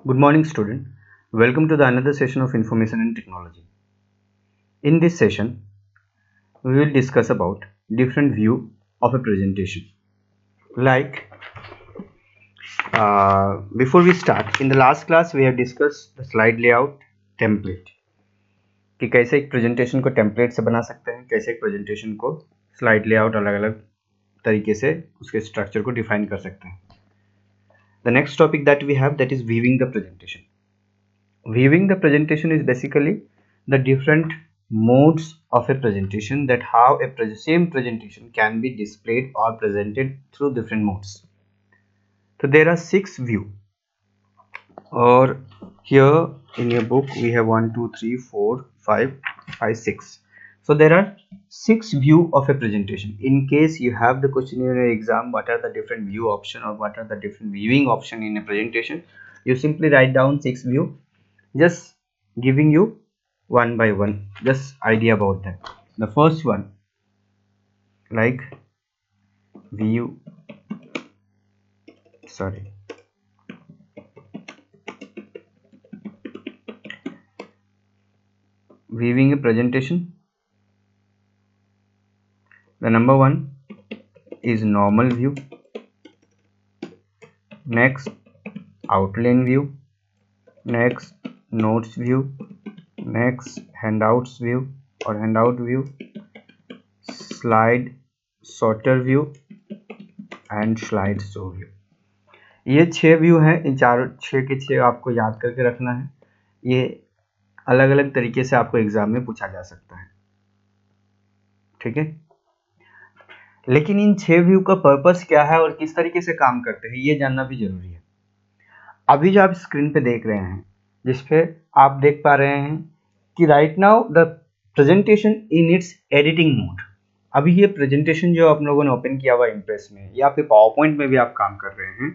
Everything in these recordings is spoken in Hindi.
Good morning, student. Welcome to the another session of Information and Technology. In this session, we will discuss about different view of a presentation. Like before we start, in the last class we have discussed the slide layout template कि कैसे एक presentation को template से बना सकते हैं, कैसे एक presentation को slide layout अलग-अलग तरीके से उसके structure को define कर सकते हैं. The next topic that we have that is viewing the presentation. Viewing the presentation is basically the different modes of a presentation, that how same presentation can be displayed or presented through different modes. So there are 6 view, or here in your book we have 1 2 3 4 5 5 6. So there are 6 view of a presentation. In case you have the question in your exam, what are the different view option or what are the different viewing option in a presentation, you simply write down 6 view, just giving you one by one just idea about that. The first one, like view, sorry, viewing a presentation. The number one is normal view, next outline view, next notes view, next handouts view or handout view, slide sorter view and slide show view. ये 6 व्यू हैं. इन चारों 6 के 6 आपको याद करके रखना है. ये अलग अलग तरीके से आपको एग्जाम में पूछा जा सकता है. ठीक है, लेकिन इन 6 व्यू का पर्पस क्या है और किस तरीके से काम करते हैं ये जानना भी जरूरी है. अभी जो आप स्क्रीन पे देख रहे हैं, जिसपे आप देख पा रहे हैं कि right now the presentation in its editing mode. अभी ये प्रेजेंटेशन जो आप लोगों ने ओपन किया हुआ इम्प्रेस में या फिर पावर पॉइंट में भी आप काम कर रहे हैं,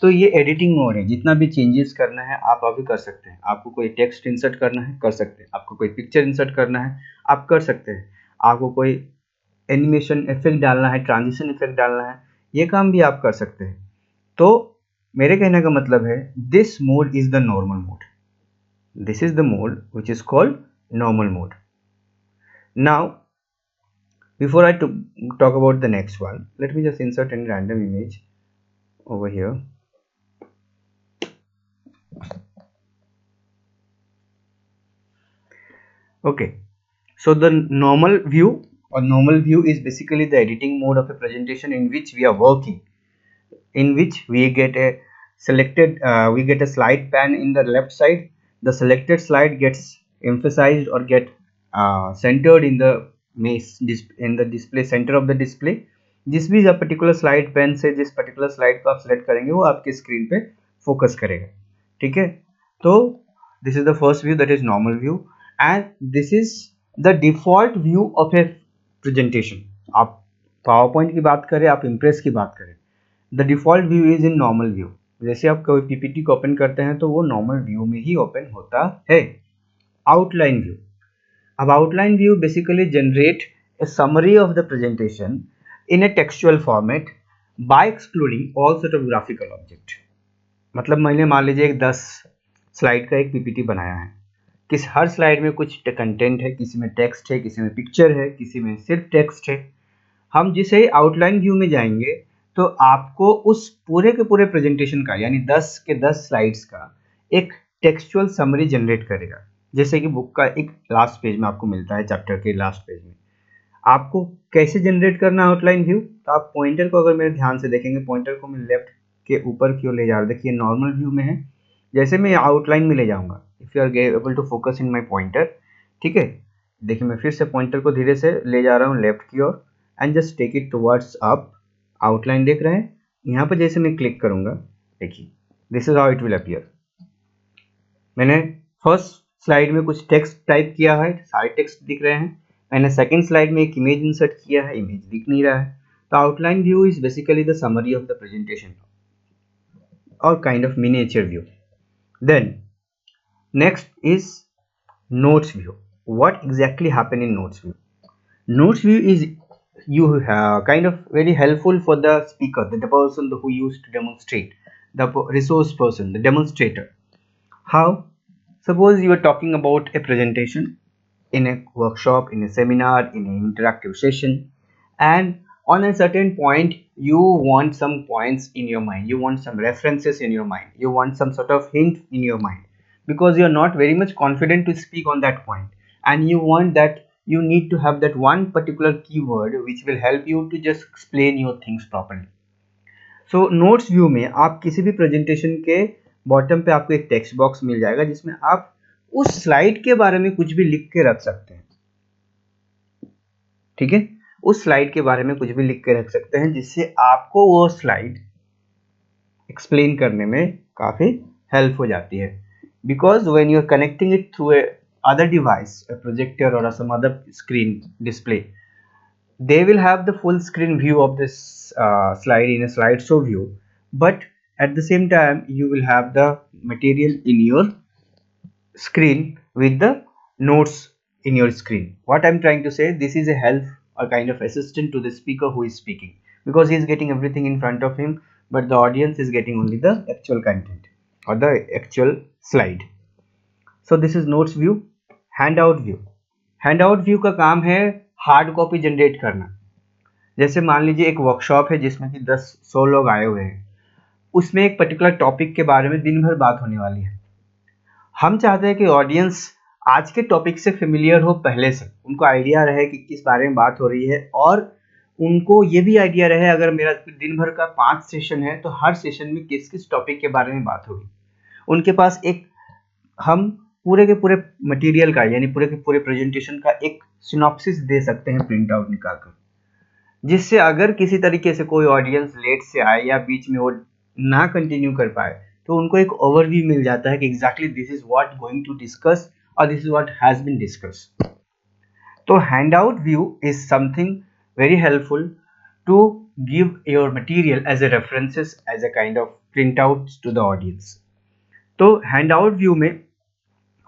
तो ये एडिटिंग मोड है. जितना भी चेंजेस करना है आप अभी कर सकते हैं. आपको कोई टेक्स्ट इंसर्ट करना है कर सकते हैं, आपको कोई पिक्चर इंसर्ट करना है आप कर सकते हैं, आपको कोई एनिमेशन इफेक्ट डालना है, ट्रांजिशन इफेक्ट डालना है, ये काम भी आप कर सकते हैं. तो मेरे कहने का मतलब है this mode is the normal mode. This is the mode which is called normal mode. Now before I talk about the next one, let me just insert any random image over here. Okay, so the normal view or normal view is basically the editing mode of a presentation in which we are working, in which we get a selected we get a slide pane in the left side. The selected slide gets emphasized or get centered in the display center of the display. जिस भी पर्टिकुलर स्लाइड पेन से जिस पर्टिकुलर स्लाइड को आप सेलेक्ट करेंगे वो आपके स्क्रीन पे फोकस करेगा. ठीक है, तो this is the first view, that is normal view, and this is the default view of A presentation. आप पावर पॉइंट की बात करें, आप इम्प्रेस की बात करें, the default view is in normal view. जैसे आप कोई पीपीटी को ओपन करते हैं तो वो नॉर्मल व्यू में ही ओपन होता है. Outline view. अब outline view basically generate a summary of the presentation in a textual format by excluding all sort of graphical object. मतलब मैंने मान लीजिए एक 10 स्लाइड का एक पीपीटी बनाया है. किस हर स्लाइड में कुछ कंटेंट है, किसी में टेक्स्ट है, किसी में पिक्चर है, किसी में सिर्फ टेक्स्ट है. हम जिसे आउटलाइन व्यू में जाएंगे तो आपको उस पूरे के पूरे प्रेजेंटेशन का यानी 10 के 10 स्लाइड्स का एक टेक्सचुअल समरी जनरेट करेगा. जैसे कि बुक का एक लास्ट पेज में आपको मिलता है, चैप्टर के लास्ट पेज में. आपको कैसे जनरेट करना है आउटलाइन व्यू, तो आप पॉइंटर को अगर मेरे ध्यान से देखेंगे, पॉइंटर को मैं लेफ्ट के ऊपर की ओर ले जा रहा हूँ. देखिए नॉर्मल व्यू में है. जैसे मैं आउटलाइन में ले जाऊंगा, if you are able to focus in my pointer, ठीक है, देखिए मैं फिर से पॉइंटर को धीरे से ले जा रहा हूँ लेफ्ट की ओर and just take it towards up. Outline देख रहे हैं, यहाँ पर जैसे मैं क्लिक करूंगा, देखिए this is how it will appear. मैंने फर्स्ट स्लाइड में कुछ टेक्स्ट टाइप किया है, सारे टेक्स्ट दिख रहे हैं. मैंने सेकंड स्लाइड में एक इमेज इंसर्ट किया है, इमेज दिख नहीं रहा है. तो outline view is basically the summary of the presentation और kind of miniature view. Then next is notes view. What exactly happen in notes view? Notes view is you kind of very helpful for the speaker, the person who used to demonstrate, the resource person, the demonstrator. How? Suppose you are talking about a presentation in a workshop, in a seminar, in an interactive session, and on a certain point, you want some points in your mind, you want some references in your mind, you want some sort of hint in your mind because you're not very much confident to speak on that point, and you want that you need to have that one particular keyword which will help you to just explain your things properly. So notes view में आप किसी भी प्रेजेंटेशन के बॉटम पे आपको एक टेक्स्ट बॉक्स मिल जाएगा जिसमें आप उस स्लाइड के बारे में कुछ भी लिख के रख सकते हैं। ठीक है, उस स्लाइड के बारे में कुछ भी लिख के रख सकते हैं जिससे आपको वो स्लाइड एक्सप्लेन करने में काफी हेल्प हो जाती है। Because when you are connecting it through a other device, a projector or some other screen display, they will have the full screen view of this slide in a slideshow view, but at the same time you will have the material in your screen with the notes in your screen. What I'm trying to say, this is a help, a kind of assistant to the speaker who is speaking, because he is getting everything in front of him, but the audience is getting only the actual content or the actual slide. So this is notes view. Handout view. Handout view का काम है हार्ड कॉपी जनरेट करना। जैसे मान लीजिए एक वर्कशॉप है जिसमें कि 10-100 लोग आए हुए हैं, उसमें एक पर्टिकुलर टॉपिक के बारे में दिन भर बात होने वाली है। हम चाहते हैं कि ऑडियंस आज के टॉपिक से फेमिलियर हो, पहले से उनको आइडिया रहे कि किस बारे में बात हो रही है, और उनको ये भी आइडिया रहे अगर मेरा दिन भर का 5 सेशन है तो हर सेशन में किस किस टॉपिक के बारे में बात होगी। उनके पास एक, हम पूरे के पूरे मटेरियल का यानी पूरे के पूरे प्रेजेंटेशन का एक सिनॉप्सिस दे सकते हैं प्रिंट आउट निकालकर, जिससे अगर किसी तरीके से कोई ऑडियंस लेट से आए या बीच में वो ना कंटिन्यू कर पाए तो उनको एक ओवरव्यू मिल जाता है कि exactly this is what going to discuss और this is what has been discuss. तो handout view is something very helpful to give your material as a references, as a kind of print out to the audience. तो हैंडआउट व्यू में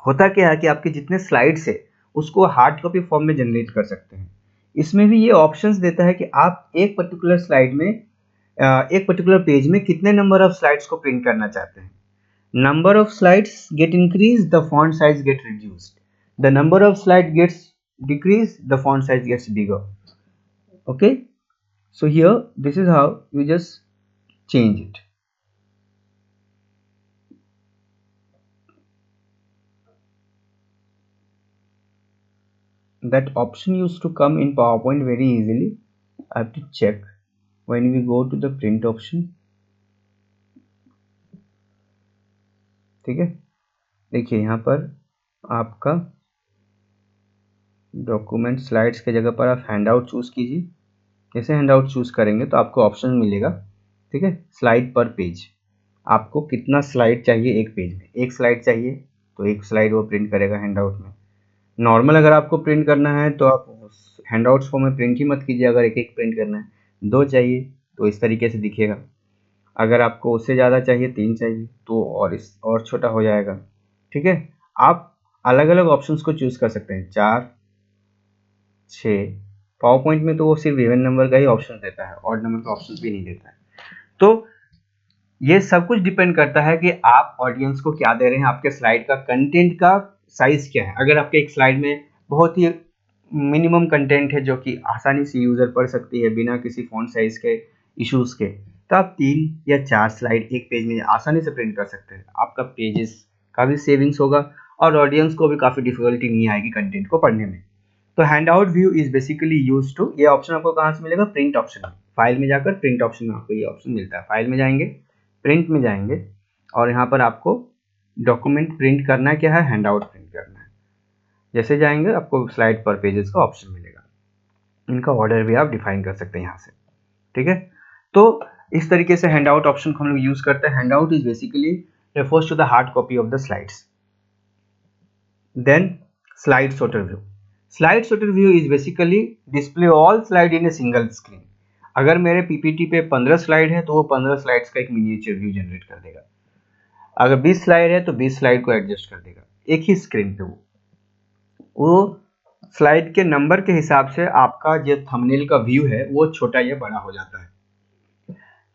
होता क्या है कि आपके जितने स्लाइड्स है उसको हार्ड कॉपी फॉर्म में जनरेट कर सकते हैं। इसमें भी ये ऑप्शंस देता है कि आप एक पर्टिकुलर स्लाइड में, एक पर्टिकुलर पेज में कितने नंबर ऑफ स्लाइड्स को प्रिंट करना चाहते हैं। Number of slides get increase, the font size get reduced, the number of slide gets decrease, the font size gets bigger. Okay, so here this is how you just change it. That option used to come in PowerPoint very easily. I have to check when we go to the print option. ठीक है, देखिए यहाँ पर आपका डॉक्यूमेंट स्लाइड्स के जगह पर आप हैंडआउट चूज कीजिए। जैसे हैंडआउट चूज करेंगे तो आपको ऑप्शन मिलेगा, ठीक है, स्लाइड पर पेज। आपको कितना स्लाइड चाहिए एक पेज में, एक स्लाइड चाहिए तो एक स्लाइड वो प्रिंट करेगा हैंडआउट में। नॉर्मल अगर आपको प्रिंट करना है तो आप हैंडआउट्स फॉर्म में प्रिंट ही मत कीजिए, अगर एक एक प्रिंट करना है। 2 चाहिए तो इस तरीके से दिखेगा, अगर आपको उससे ज़्यादा चाहिए 3 चाहिए तो और छोटा हो जाएगा। ठीक है, आप अलग अलग ऑप्शंस को चूज कर सकते हैं, 4, 6। पावर पॉइंट में तो वो सिर्फ इवन नंबर का ही ऑप्शन देता है, ऑड नंबर का ऑप्शन भी नहीं देता है। तो ये सब कुछ डिपेंड करता है कि आप ऑडियंस को क्या दे रहे हैं, आपके स्लाइड का कंटेंट का साइज क्या है। अगर आपके एक स्लाइड में बहुत ही मिनिमम कंटेंट है जो कि आसानी से यूजर पढ़ सकती है बिना किसी फॉन्ट साइज के इश्यूज के, तो आप 3 या 4 स्लाइड एक पेज में आसानी से प्रिंट कर सकते हैं। आपका पेजेस का भी सेविंग्स होगा और ऑडियंस को भी काफ़ी डिफिकल्टी नहीं आएगी कंटेंट को पढ़ने में। तो handout view is basically use to, ये ऑप्शन आपको कहाँ से मिलेगा, प्रिंट ऑप्शन में। फाइल में जाकर प्रिंट ऑप्शन में आपको ये ऑप्शन मिलता है। फाइल में जाएंगे, प्रिंट में जाएंगे और यहाँ पर आपको डॉक्यूमेंट प्रिंट करना क्या है, हैंडआउट प्रिंट करना है। जैसे जाएंगे आपको स्लाइड पर पेजेस का ऑप्शन मिलेगा। इनका ऑर्डर भी आप डिफाइन कर सकते हैं यहाँ से। ठीक है, तो इस तरीके से हैंडआउट ऑप्शन को हम लोग यूज करते हैं। Handout is basically refers to the hard copy of the slides. Then slide sorter view. Slide sorter view is basically display all slide in a single screen. अगर मेरे पीपीटी पे 15 स्लाइड है तो वो 15 स्लाइड्स का एक मिनिएचर व्यू जनरेट कर देगा। अगर 20 स्लाइड है तो 20 स्लाइड को एडजस्ट कर देगा एक ही स्क्रीन पे। वो स्लाइड के नंबर के हिसाब से आपका जो थंबनेल का व्यू है वो छोटा या बड़ा हो जाता है।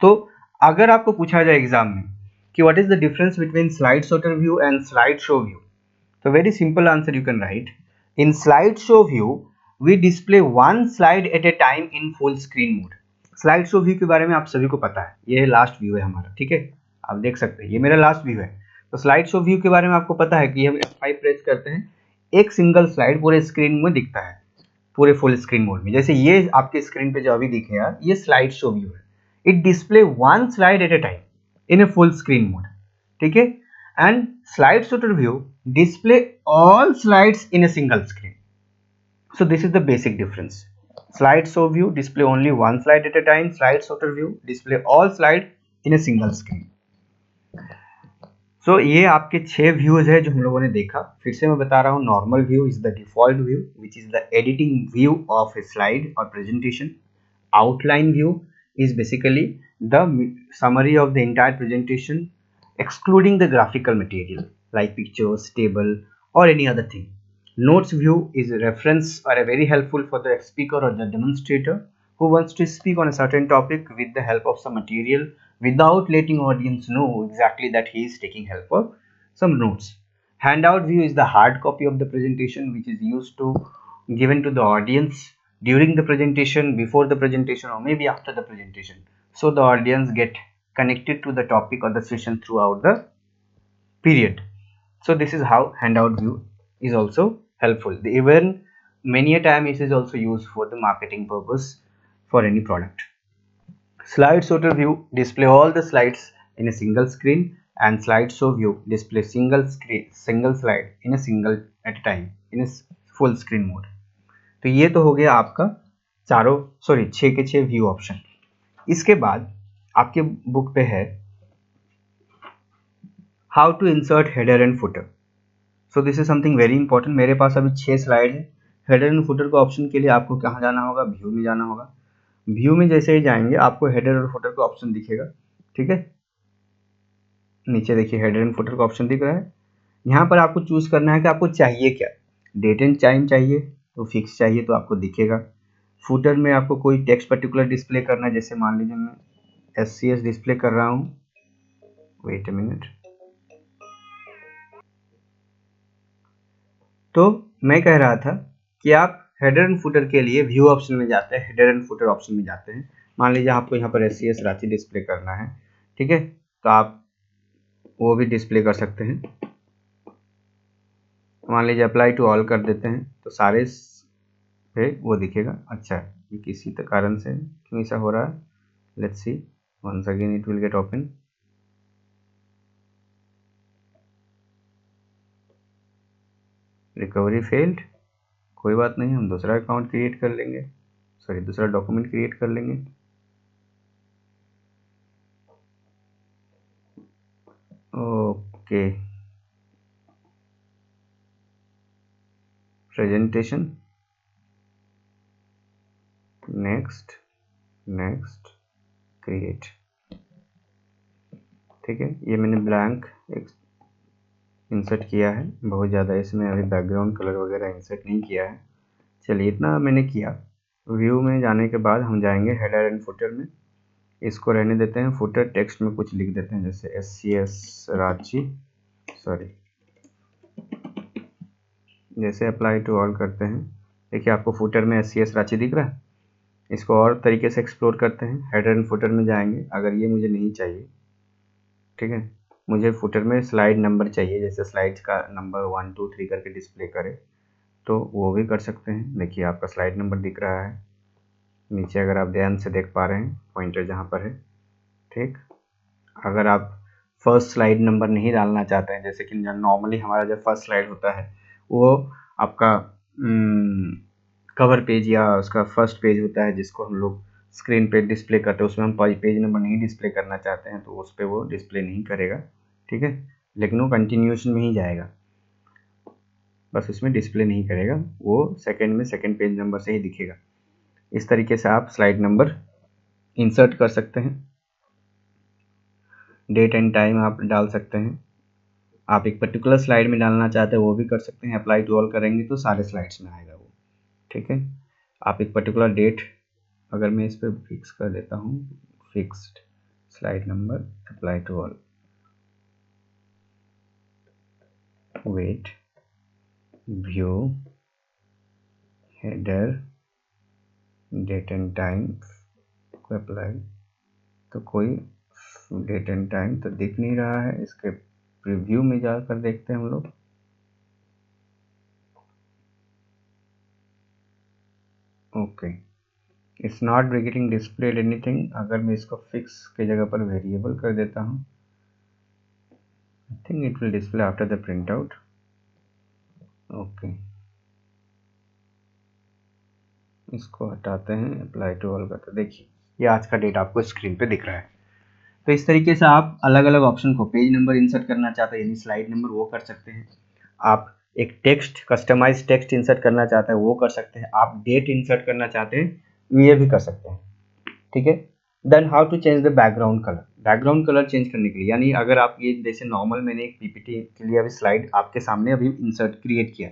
तो अगर आपको पूछा जाए एग्जाम में कि what is the difference between slide sorter view and slideshow view. So very simple answer you can write. In slideshow view, we display one slide at a time in full screen mode. slideshow view के बारे में आप सभी को पता है, ये लास्ट व्यू है हमारा, ठीक है, आप देख सकते हैं ये मेरा लास्ट व्यू है। तो slideshow व्यू के बारे में आपको पता है कि हम F5 प्रेस करते हैं, एक सिंगल स्लाइड पूरे स्क्रीन में दिखता है, पूरे फुल स्क्रीन मोड में। जैसे ये आपके स्क्रीन पे जो अभी दिखेगा, ये स्लाइड शो व्यू है। It display one slide at a time in a full screen mode, ठीक है। And slide sorter view display all slides in a single screen. So this is the basic difference. Slide show view display only one slide at a time. Slide sorter view display all slide in a single screen. So ये आपके 6 व्यूज है जो हम लोगों ने देखा। फिर से मैं बता रहा हूँ, normal view is the default view which is the editing view of a slide और presentation. Outline view is basically the summary of the entire presentation excluding the graphical material like pictures, table or any other thing. Notes view is a reference or a very helpful for the speaker or the demonstrator who wants to speak on a certain topic with the help of some material without letting audience know exactly that he is taking help of some notes. Handout view is the hard copy of the presentation which is used to given to the audience during the presentation, before the presentation, or maybe after the presentation, so the audience get connected to the topic or the session throughout the period. So this is how handout view is also helpful. Even many a time it is also used for the marketing purpose for any product. Slide sorter view display all the slides in a single screen, and slideshow view display single slide in a single at a time in a full screen mode. तो ये तो हो गया आपका चारों 6 के 6 व्यू ऑप्शन। इसके बाद आपके बुक पे है how to insert header and footer. So this is something very important. मेरे पास अभी 6 स्लाइड है। हेडर एंड फुटर का ऑप्शन के लिए आपको कहाँ जाना होगा, व्यू में जाना होगा। व्यू में जैसे ही जाएंगे आपको हेडर और फुटर का ऑप्शन दिखेगा, ठीक है। नीचे देखिए हेडर एंड फुटर का ऑप्शन दिख रहा है। यहाँ पर आपको चूज करना है कि आपको चाहिए क्या। डेट एंड टाइम चाहिए तो फिक्स चाहिए तो आपको दिखेगा। फुटर में आपको कोई टेक्स्ट पर्टिकुलर डिस्प्ले करना है, जैसे मान लीजिए मैं SCS डिस्प्ले कर रहा हूँ। Wait a minute. तो मैं कह रहा था कि आप हेडर एंड फुटर के लिए व्यू ऑप्शन में जाते हैं, हेडर एंड फुटर ऑप्शन में जाते हैं। मान लीजिए आपको यहाँ पर SCS रांची डिस्प्ले करना है, ठीक है, तो आप वो भी डिस्प्ले कर सकते हैं। मान लीजिए अप्लाई टू ऑल कर देते हैं तो सारे पे वो दिखेगा। अच्छा, ये किसी कारण से क्यों ऐसा हो रहा है, let's see once again it will get open. Recovery failed, कोई बात नहीं, हम दूसरा अकाउंट क्रिएट कर लेंगे, सॉरी दूसरा डॉक्यूमेंट क्रिएट कर लेंगे। Okay, presentation, next next create, ठीक है। ये मैंने ब्लैंक इंसर्ट किया है, बहुत ज़्यादा इसमें अभी बैकग्राउंड कलर वगैरह इंसर्ट नहीं किया है। चलिए इतना मैंने किया। व्यू में जाने के बाद हम जाएंगे हेडर एंड फुटर में। इसको रहने देते हैं, फुटर टेक्स्ट में कुछ लिख देते हैं, जैसे SCS रांची, सॉरी। जैसे अप्लाई टू ऑल करते हैं, देखिए आपको फुटर में SCS रांची दिख रहा है। इसको और तरीके से एक्सप्लोर करते हैं। हेडर एंड फुटर में जाएंगे, अगर ये मुझे नहीं चाहिए, ठीक है, मुझे फुटर में स्लाइड नंबर चाहिए, जैसे स्लाइड्स का नंबर 1 2 3 करके डिस्प्ले करे, तो वो भी कर सकते हैं। देखिए आपका स्लाइड नंबर दिख रहा है नीचे, अगर आप ध्यान से देख पा रहे हैं पॉइंटर जहाँ पर है, ठीक। अगर आप फर्स्ट स्लाइड नंबर नहीं डालना चाहते हैं, जैसे कि नॉर्मली हमारा जो फर्स्ट स्लाइड होता है वो आपका कवर पेज या उसका फर्स्ट पेज होता है जिसको हम लोग स्क्रीन पे डिस्प्ले करते हैं, उसमें हम पेज नंबर नहीं डिस्प्ले करना चाहते हैं तो उस पर वो डिस्प्ले नहीं करेगा, ठीक है, लेकिन वो कंटिन्यूएशन में ही जाएगा, बस उसमें डिस्प्ले नहीं करेगा, वो सेकंड में सेकंड पेज नंबर से ही दिखेगा। इस तरीके से आप स्लाइड नंबर इंसर्ट कर सकते हैं। डेट एंड टाइम आप डाल सकते हैं। आप एक पर्टिकुलर स्लाइड में डालना चाहते हैं वो भी कर सकते हैं। अप्लाई टू ऑल करेंगे तो सारे स्लाइड्स में आएगा वो, ठीक है। आप एक पर्टिकुलर डेट, अगर मैं इस पर फिक्स कर देता हूँ, fixed slide number apply to all, wait view header date and time को अप्लाई, तो कोई डेट एंड टाइम तो दिख नहीं रहा है। इसके प्रीव्यू में जाकर देखते हैं हम लोग। Okay, it's not getting displayed anything. अगर मैं इसको फिक्स की जगह पर वेरिएबल कर देता हूँ, I think it will display after the print out. Okay, इसको हटाते हैं, अप्लाई टू ऑल करते, देखिए ये आज का डेट आपको स्क्रीन पे दिख रहा है। तो इस तरीके से आप अलग अलग ऑप्शन को, पेज नंबर इंसर्ट करना चाहते हैं यानी स्लाइड नंबर, वो कर सकते हैं। आप एक टेक्स्ट, कस्टमाइज टेक्स्ट इंसर्ट करना चाहते हैं वो कर सकते हैं। आप डेट इंसर्ट करना चाहते हैं ये भी कर सकते हैं, ठीक है। Then how to change the background colour. Background colour change करने के लिए, यानी अगर आप ये जैसे नॉर्मल मैंने एक पीपीटी के लिए अभी स्लाइड आपके सामने अभी इंसर्ट क्रिएट किया,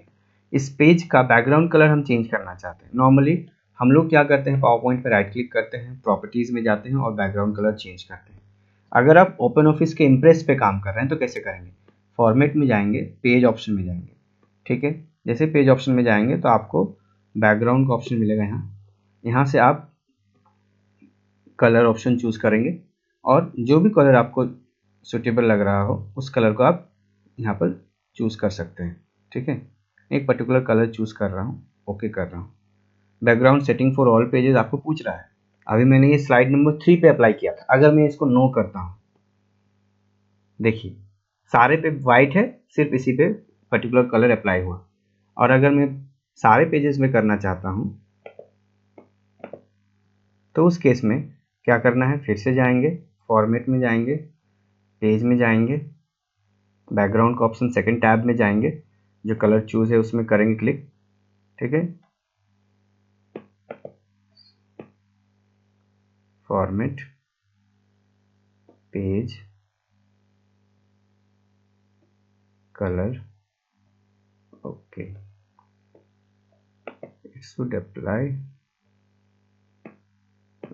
इस पेज का बैकग्राउंड कलर हम चेंज करना चाहते हैं। नॉर्मली हम लोग क्या करते हैं, पावर पॉइंट पर राइट क्लिक करते हैं, प्रॉपर्टीज में जाते हैं और बैकग्राउंड कलर चेंज करते हैं। अगर आप ओपन ऑफिस के इम्प्रेस पे काम कर रहे हैं तो कैसे करेंगे, फॉर्मेट में जाएंगे, पेज ऑप्शन में जाएंगे, ठीक है। जैसे पेज ऑप्शन में जाएंगे तो आपको बैकग्राउंड का ऑप्शन मिलेगा। यहाँ से आप कलर ऑप्शन चूज करेंगे और जो भी कलर आपको सुटेबल लग रहा हो उस कलर को आप यहाँ पर चूज कर सकते हैं, ठीक है। एक पर्टिकुलर कलर चूज कर रहा हूँ, ओके कर रहा हूँ। Background setting for all pages आपको पूछ रहा है। अभी मैंने ये स्लाइड नंबर 3 पे अप्लाई किया था। अगर मैं इसको नो करता हूँ, देखिए सारे पे वाइट है, सिर्फ इसी पे पर्टिकुलर कलर अप्लाई हुआ। और अगर मैं सारे पेजेस में करना चाहता हूँ तो उस केस में क्या करना है, फिर से जाएंगे, फॉर्मेट में जाएंगे, पेज में जाएंगे, बैकग्राउंड का ऑप्शन सेकंड टैब में जाएंगे, जो कलर चूज है उसमें करेंगे क्लिक, ठीक है। Format, page, colour, okay, it should apply,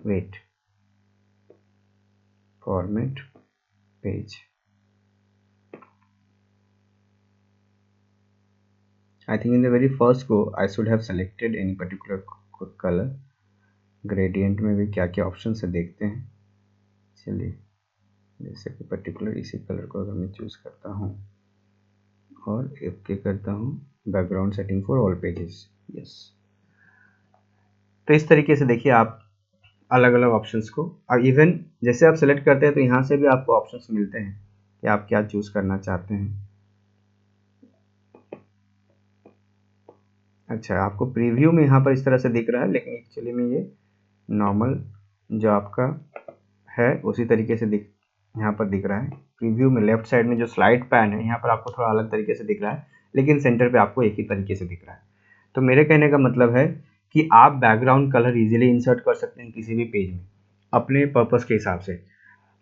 wait, format, page. I think in the very first go I should have selected any particular color. Gradient में भी क्या क्या ऑप्शन है देखते हैं। चलिए, जैसे कि पर्टिकुलर इसी कलर को अगर मैं चूज करता हूँ और ओके करता हूँ, background setting for all pages, yes. तो इस तरीके से देखिए आप अलग अलग ऑप्शंस को, और इवन जैसे आप सेलेक्ट करते हैं तो यहाँ से भी आपको ऑप्शंस मिलते हैं कि आप क्या चूज करना चाहते हैं। अच्छा, आपको प्रीव्यू में यहाँ पर इस तरह से दिख रहा है, लेकिन एक्चुअली में ये नॉर्मल जो आपका है उसी तरीके से यहाँ पर दिख रहा है। प्रीव्यू में लेफ्ट साइड में जो स्लाइड पैन है यहाँ पर आपको थोड़ा अलग तरीके से दिख रहा है, लेकिन सेंटर पे आपको एक ही तरीके से दिख रहा है। तो मेरे कहने का मतलब है कि आप बैकग्राउंड कलर इजीली इंसर्ट कर सकते हैं किसी भी पेज में अपने पर्पस के हिसाब से।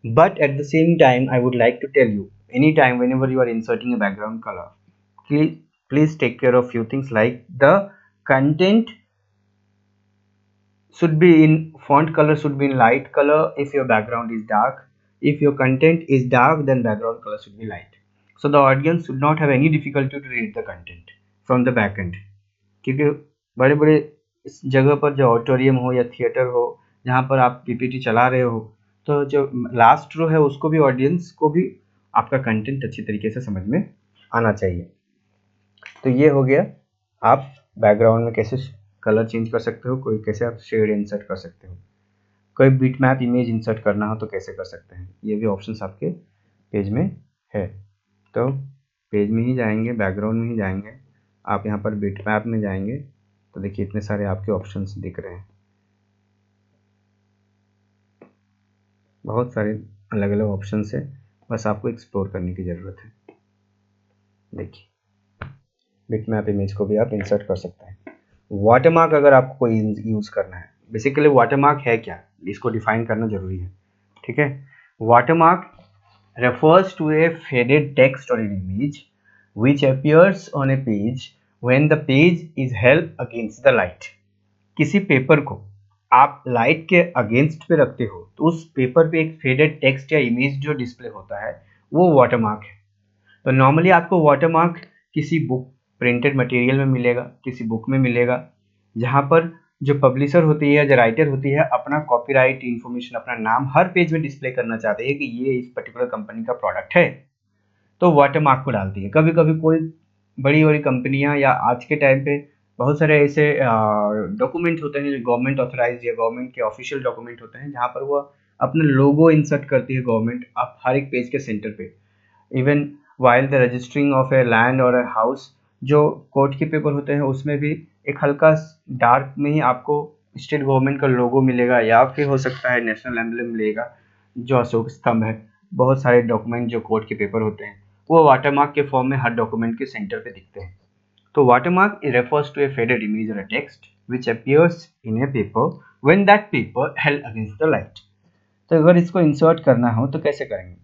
But at the same time I would like to tell you, any time whenever you are inserting a background colour, please take care of few things like the content should be in font color, should be in light color if your background is dark. If your content is dark, then background color should be light, so the audience should not have any difficulty to read the content from the back end. क्योंकि बड़े बड़े जगह पर जो ऑडिटोरियम हो या थिएटर हो जहाँ पर आप पीपीटी चला रहे हो, तो जो लास्ट रो है उसको भी, ऑडियंस को भी आपका कंटेंट अच्छी तरीके से समझ में आना चाहिए। तो ये हो गया आप बैकग्राउंड में कैसे कलर चेंज कर सकते हो, कोई कैसे आप शेड इंसर्ट कर सकते हो, कोई बिटमैप इमेज इंसर्ट करना हो तो कैसे कर सकते हैं, ये भी ऑप्शंस आपके पेज में है। तो पेज में ही जाएंगे, बैकग्राउंड में ही जाएंगे, आप यहाँ पर बिटमैप में जाएंगे तो देखिए इतने सारे आपके ऑप्शंस दिख रहे हैं, बहुत सारे अलग अलग ऑप्शंस है, बस आपको एक्सप्लोर करने की ज़रूरत है। देखिए बिटमैप इमेज को भी आप इंसर्ट कर सकते हैं। वाटरमार्क अगर आपको कोई यूज़ करना है, बेसिकली वाटरमार्क है क्या, इसको डिफाइन करना जरूरी है, ठीक है। Watermark refers to a faded text or an image which appears on a page when the page is held against the light. किसी पेपर को आप लाइट के अगेंस्ट पे रखते हो तो उस पेपर पे एक फेडेड टेक्स्ट या इमेज जो डिस्प्ले होता है वो वाटरमार्क है। तो नॉर्मली आपको वाटरमार्क किसी बुक प्रिंटेड मटेरियल में मिलेगा, किसी बुक में मिलेगा, जहाँ पर जो पब्लिशर होती है या जो राइटर होती है अपना कॉपीराइट इन्फॉर्मेशन, अपना नाम हर पेज में डिस्प्ले करना चाहते हैं कि ये इस पर्टिकुलर कंपनी का प्रोडक्ट है, तो वाटरमार्क को डालती है। कभी कभी कोई बड़ी बड़ी कंपनियां या आज के टाइम पे बहुत सारे ऐसे डॉक्यूमेंट होते हैं जो गवर्नमेंट ऑथराइज या गवर्नमेंट के ऑफिशियल डॉक्यूमेंट होते हैं, जहाँ पर वो अपना लोगो इंसर्ट करती है गवर्नमेंट आप हर एक पेज के सेंटर पे। Even while the registering of a land और ए हाउस, जो कोर्ट के पेपर होते हैं उसमें भी एक हल्का डार्क में ही आपको स्टेट गवर्नमेंट का लोगो मिलेगा, या फिर हो सकता है नेशनल एम्बलम मिलेगा जो अशोक स्तंभ है। बहुत सारे डॉक्यूमेंट जो कोर्ट के पेपर होते हैं वो वाटरमार्क के फॉर्म में हर डॉक्यूमेंट के सेंटर पे दिखते हैं। तो watermark refers to a faded image or a text which appears in a paper when that paper held against the light। तो अगर इसको इंसर्ट करना हो तो कैसे करेंगे?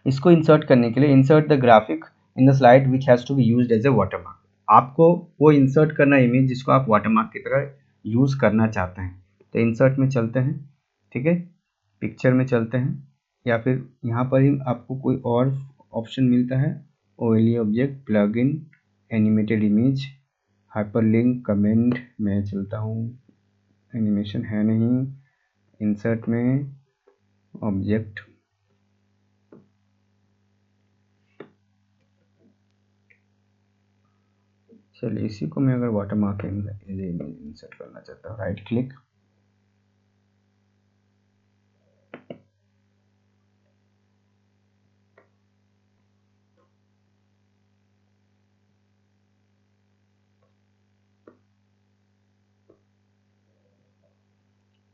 इसको इंसर्ट करने के लिए insert the graphic in the slide which has to be used as a watermark. आपको वो इंसर्ट करना इमेज जिसको आप वाटरमार्क की तरह यूज़ करना चाहते हैं। तो इंसर्ट में चलते हैं, ठीक है, पिक्चर में चलते हैं, या फिर यहाँ पर ही आपको कोई और ऑप्शन मिलता है, OLE object, plug in, animated image, hyperlink, comment में चलता हूँ, एनिमेशन है नहीं, इंसर्ट में ऑब्जेक्ट, चलिए इसी को मैं अगर वाटरमार्क इमेज इंसर्ट करना चाहता हूँ, राइट क्लिक,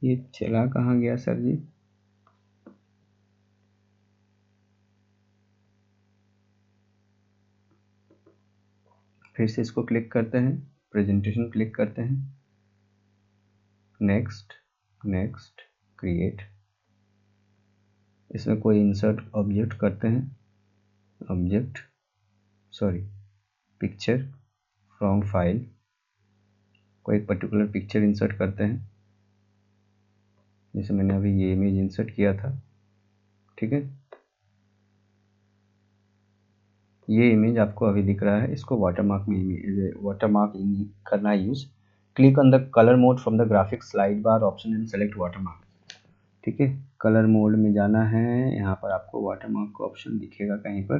ये चला कहाँ गया सर जी? फिर से इसको क्लिक करते हैं, प्रेजेंटेशन क्लिक करते हैं, नेक्स्ट, नेक्स्ट, क्रिएट, इसमें कोई इंसर्ट ऑब्जेक्ट करते हैं, object sorry picture from file, कोई एक पर्टिकुलर पिक्चर इंसर्ट करते हैं, जैसे मैंने अभी ये इमेज इंसर्ट किया था, ठीक है, ये इमेज आपको अभी दिख रहा है, इसको वाटरमार्क में वाटरमार्क करना है use. Click on the colour mode from the graphic slide bar option and select watermark, ठीक है, कलर मोड में जाना है, यहाँ पर आपको वाटरमार्क का ऑप्शन दिखेगा कहीं पर,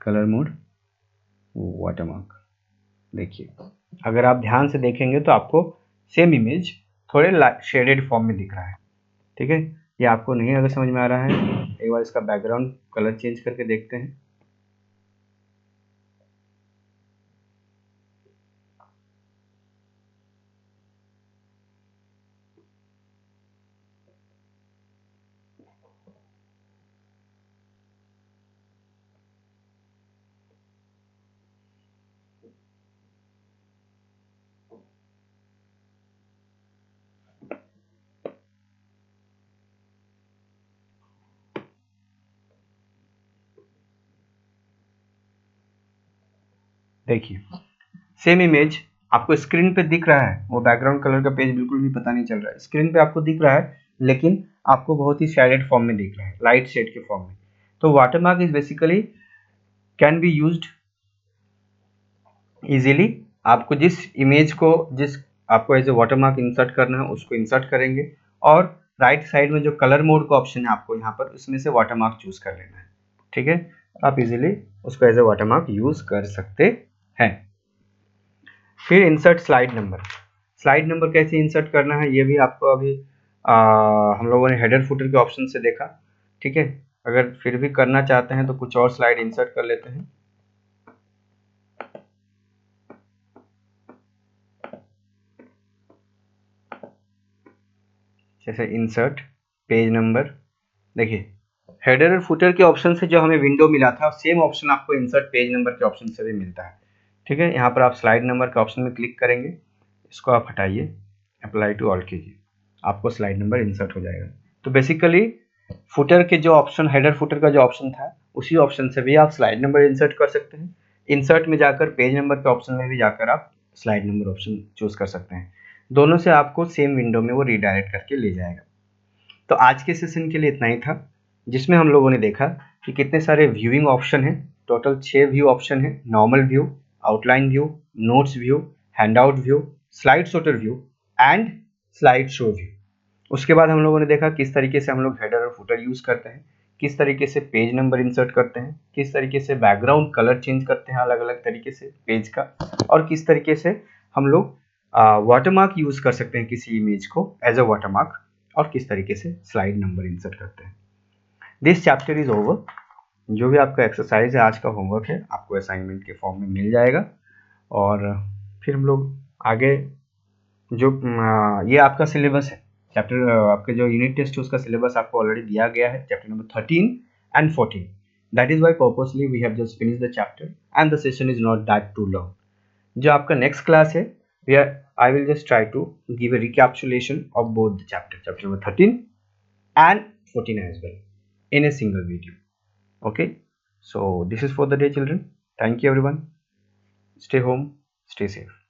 कलर मोड वाटरमार्क। देखिए अगर आप ध्यान से देखेंगे तो आपको सेम इमेज थोड़े शेडेड फॉर्म में दिख रहा है, ठीक है। ये आपको नहीं अगर समझ में आ रहा है, एक बार इसका बैकग्राउंड कलर चेंज करके देखते हैं। देखिए सेम इमेज आपको स्क्रीन पे दिख रहा है, वो बैकग्राउंड कलर का पेज बिल्कुल भी पता नहीं चल रहा है, स्क्रीन पे आपको दिख रहा है लेकिन आपको बहुत ही शेडेड फॉर्म में दिख रहा है, लाइट शेड के फॉर्म में। तो watermark is basically can be used easily. आपको जिस इमेज को जिस आपको एज ए वाटरमार्क इंसर्ट करना है उसको इंसर्ट करेंगे, और राइट साइड में जो कलर मोड का ऑप्शन है आपको यहाँ पर उसमें से वाटरमार्क चूज कर लेना है, ठीक है। आप इजीली उसको एज ए वाटरमार्क यूज कर सकते हैं। फिर insert slide number, slide number कैसे इंसर्ट करना है ये भी आपको अभी हम लोगों ने हेडर फुटर के ऑप्शन से देखा, ठीक है। अगर फिर भी करना चाहते हैं तो कुछ और स्लाइड इंसर्ट कर लेते हैं, जैसे इंसर्ट पेज नंबर। देखिए हेडर और फुटर के ऑप्शन से जो हमें विंडो मिला था सेम ऑप्शन आपको इंसर्ट पेज नंबर के ऑप्शन से भी मिलता है, ठीक है। यहाँ पर आप स्लाइड नंबर के ऑप्शन में क्लिक करेंगे, इसको आप हटाइए, अप्लाई टू ऑल कीजिए, आपको स्लाइड नंबर इंसर्ट हो जाएगा। तो बेसिकली फुटर के जो ऑप्शन, हेडर फुटर का जो ऑप्शन था उसी ऑप्शन से भी आप स्लाइड नंबर इंसर्ट कर सकते हैं। इंसर्ट में जाकर पेज नंबर के ऑप्शन में भी जाकर आप स्लाइड नंबर ऑप्शन चूज कर सकते हैं। दोनों से आपको सेम विंडो में वो रीडायरेक्ट करके ले जाएगा। तो आज के सेशन के लिए इतना ही था, जिसमें हम लोगों ने देखा कि कितने सारे व्यूइंग ऑप्शन हैं। टोटल 6 व्यू ऑप्शन है, normal view, outline view, notes view, handout view, slide sorter view and slide show view. उसके बाद हम लोगों ने देखा किस तरीके से हम लोग हेडर और फुटर यूज करते हैं, किस तरीके से पेज नंबर इंसर्ट करते हैं, किस तरीके से बैकग्राउंड कलर चेंज करते हैं अलग अलग तरीके से पेज का, और किस तरीके से हम लोग वाटरमार्क यूज कर सकते हैं किसी इमेज को एज अ वाटरमार्क, और किस तरीके से स्लाइड नंबर इंसर्ट करते हैं। This chapter is over. जो भी आपका एक्सरसाइज है, आज का होमवर्क है, आपको असाइनमेंट के फॉर्म में मिल जाएगा। और फिर हम लोग आगे जो ये आपका सिलेबस है, चैप्टर आपके जो यूनिट टेस्ट है उसका सिलेबस आपको ऑलरेडी दिया गया है, chapter number 13 and 14। That is why purposely we have just finish the chapter and the session is not that too long. जो आपका नेक्स्ट क्लास है, I will just try to give a recapitulation of both the chapter number 13 and 14 as well in a single video. Okay, so this is for the day, children. Thank you everyone. Stay home, stay safe.